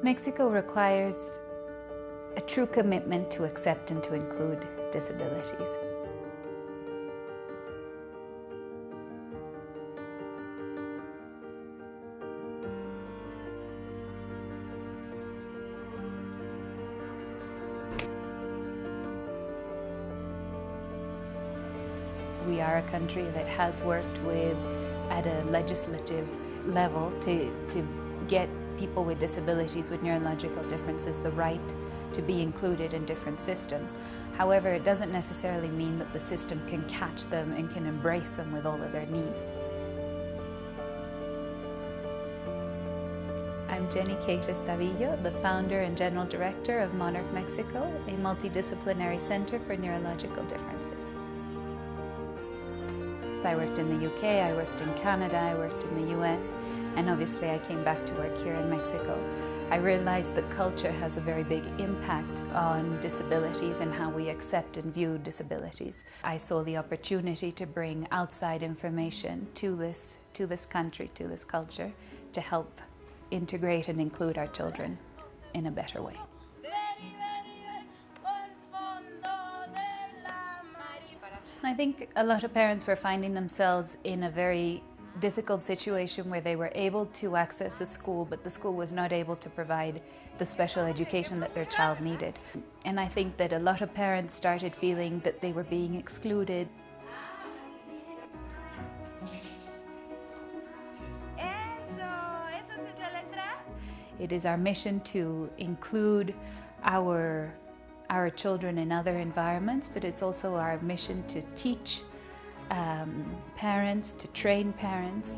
Mexico requires a true commitment to accept and to include disabilities. We are a country that has worked with, at a legislative level, to get people with disabilities, with neurological differences, the right to be included in different systems. However, it doesn't necessarily mean that the system can catch them and can embrace them with all of their needs. I'm Jenny Kate Estavillo, the founder and general director of Monarch Mexico, a multidisciplinary center for neurological differences. I worked in the UK, I worked in Canada, I worked in the US, and obviously I came back to work here in Mexico. I realized that culture has a very big impact on disabilities and how we accept and view disabilities. I saw the opportunity to bring outside information to this country, to this culture, to help integrate and include our children in a better way. I think a lot of parents were finding themselves in a very difficult situation where they were able to access a school, but the school was not able to provide the special education that their child needed. And I think that a lot of parents started feeling that they were being excluded. It is our mission to include our children in other environments, but it's also our mission to teach parents, to train parents.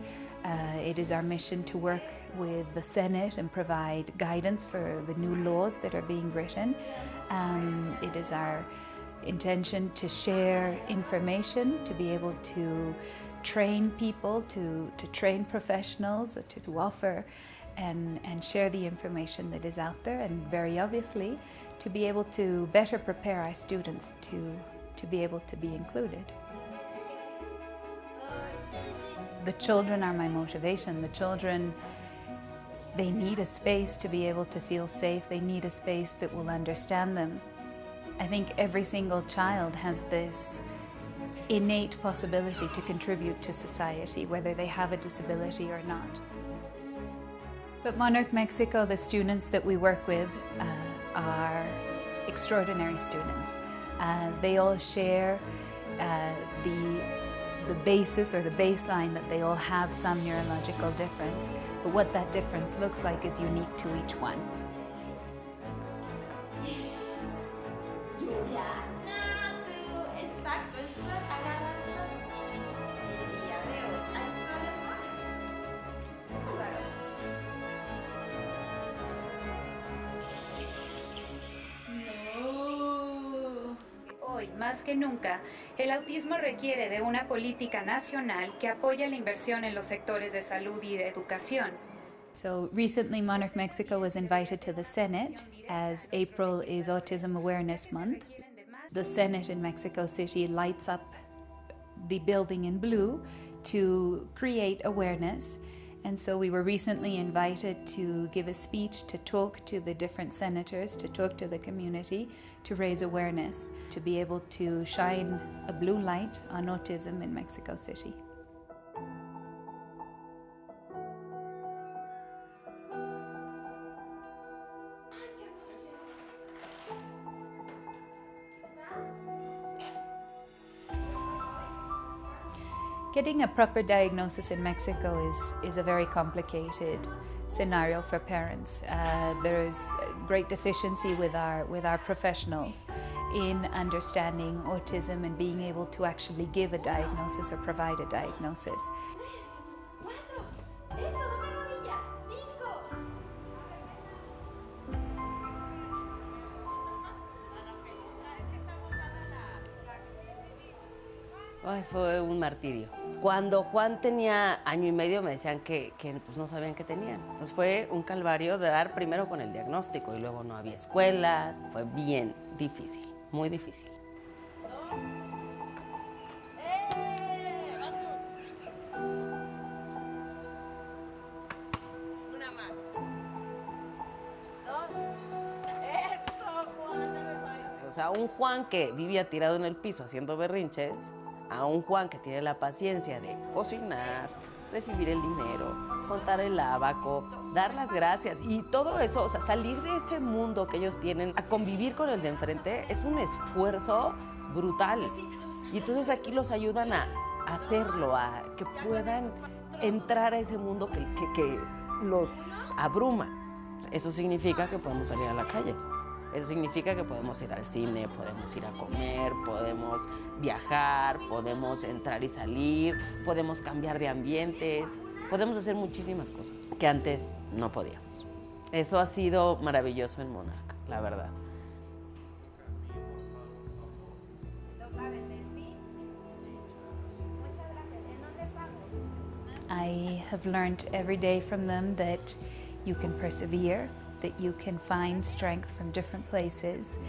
It is our mission to work with the Senate and provide guidance for the new laws that are being written. It is our intention to share information, to be able to train people, to train professionals, to offer and share the information that is out there, and very obviously to be able to better prepare our students to be able to be included. The children are my motivation. The children, they need a space to be able to feel safe. They need a space that will understand them. I think every single child has this innate possibility to contribute to society, whether they have a disability or not. But Monarch Mexico, the students that we work with are extraordinary students. They all share the basis or the baseline that they all have some neurological difference, but what that difference looks like is unique to each one. Hoy, más que nunca, el autismo requiere de una política nacional que apoye la inversión en los sectores de salud y de educación. So recently Monarch Mexico was invited to the Senate, as April is Autism Awareness Month. The Senate in Mexico City lights up the building in blue to create awareness. And so we were recently invited to give a speech, to talk to the different senators, to talk to the community, to raise awareness, to be able to shine a blue light on autism in Mexico City. Getting a proper diagnosis in Mexico is a very complicated scenario for parents. There's great deficiency with our professionals in understanding autism and being able to actually give a diagnosis or provide a diagnosis. Ay, fue un martirio. Cuando Juan tenía año y medio me decían que pues no sabían qué tenían. Entonces fue un calvario de dar primero con el diagnóstico y luego no había escuelas. Fue bien difícil, muy difícil. O sea, un Juan que vivía tirado en el piso haciendo berrinches, a un Juan que tiene la paciencia de cocinar, recibir el dinero, contar el abaco, dar las gracias y todo eso, o sea, salir de ese mundo que ellos tienen a convivir con el de enfrente es un esfuerzo brutal. Y entonces aquí los ayudan a hacerlo, a que puedan entrar a ese mundo que los abruma. Eso significa que podemos salir a la calle. Eso significa que podemos ir al cine, podemos ir a comer, podemos viajar, podemos entrar y salir, podemos cambiar de ambientes, podemos hacer muchísimas cosas que antes no podíamos. Eso ha sido maravilloso en Monarch, la verdad. I have learned every day from them that you can persevere, that you can find strength from different places,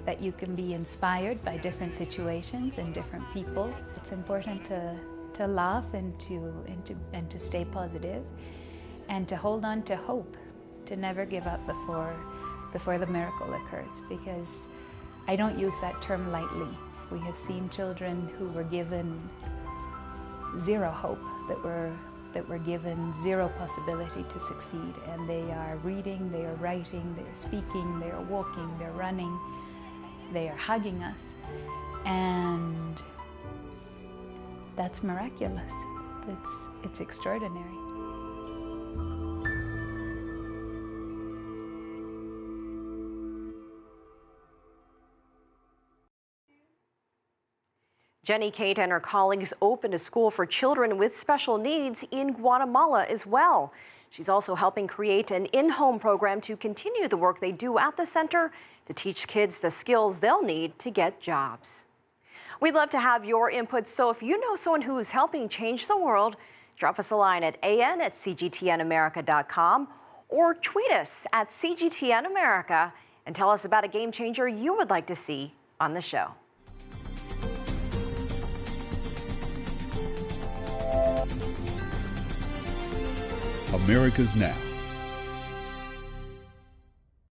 that you can be inspired by different situations and different people. It's important to laugh and to stay positive and to hold on to hope, to never give up before the miracle occurs, because I don't use that term lightly. We have seen children who were given zero hope, that were given zero possibility to succeed, and they are reading, they are writing, they are speaking, they are walking, they're running, they are hugging us, and that's miraculous. It's extraordinary. Jenny Kate and her colleagues opened a school for children with special needs in Guatemala as well. She's also helping create an in-home program to continue the work they do at the center to teach kids the skills they'll need to get jobs. We'd love to have your input, so if you know someone who is helping change the world, drop us a line at an@cgtnamerica.com or tweet us at CGTNAmerica and tell us about a game changer you would like to see on the show. America's Now